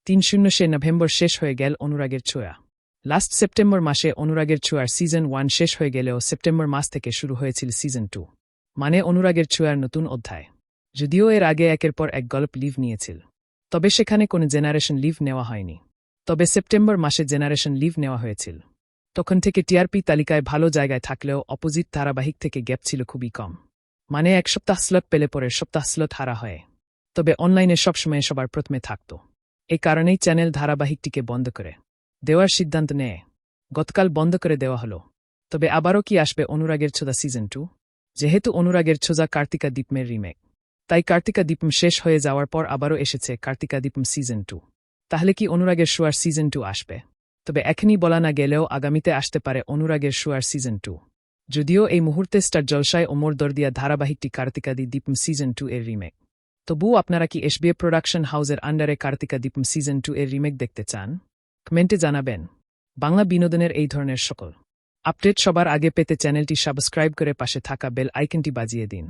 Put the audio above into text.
3 November শেষ হয়ে গেল অনুরাগের ছোঁয়া। লাস্ট সেপ্টেম্বর মাসে অনুরাগের ছোঁয়ার সিজন 1 শেষ হয়ে গেলেও সেপ্টেম্বর মাস থেকে শুরু হয়েছিল সিজন 2, মানে অনুরাগের ছোঁয়ার নতুন অধ্যায়। যদিও এর আগে একের পর এক গল্প লিভ নিয়েছিল, তবে সেখানে কোনো জেনারেশন লিভ নেওয়া হয়নি। তবে সেপ্টেম্বর মাসে জেনারেশন লিভ নেওয়া হয়েছিল। তখন থেকে টিআরপি তালিকায় ভালো জায়গায় থাকলেও অপোজিট ধারাবাহিক থেকে গ্যাপ ছিল খুবই কম, মানে এক সপ্তাহ স্লট পেলে পরের সপ্তাহ স্লট হারা হয়। তবে অনলাইনে সবসময় সবার প্রথমে থাকত, এই কারণেই চ্যানেল ধারাবাহিকটিকে বন্ধ করে দেওয়ার সিদ্ধান্ত নেয়। গতকাল বন্ধ করে দেওয়া হলো। তবে আবারও কি আসবে অনুরাগের ছোঁয়া সিজন 2? যেহেতু অনুরাগের ছোঁয়া কার্তিকা দীপমের রিমেক, তাই কার্তিকা দীপম শেষ হয়ে যাওয়ার পর আবারও এসেছে কার্তিকা দীপম সিজন 2। তাহলে কি অনুরাগের ছোঁয়ার সিজন 2 আসবে? তবে এখনই বলা না গেলেও আগামীতে আসতে পারে অনুরাগের ছোঁয়ার সিজন 2। যদিও এই মুহূর্তে স্টার জলসায় ওমর দরদিয়া ধারাবাহিকটি কার্তিকা দীপম সিজন 2 এর রিমেক। তবুও আপনারা কি এসবিএ প্রোডাকশন হাউসের আন্ডারে কার্তিকা দীপম সিজন 2 এর রিমেক দেখতে চান? কমেন্টে জানাবেন। বাংলা বিনোদনের এই ধরনের সকল আপডেট সবার আগে পেতে চ্যানেলটি সাবস্ক্রাইব করে পাশে থাকা বেল আইকনটি বাজিয়ে দিন।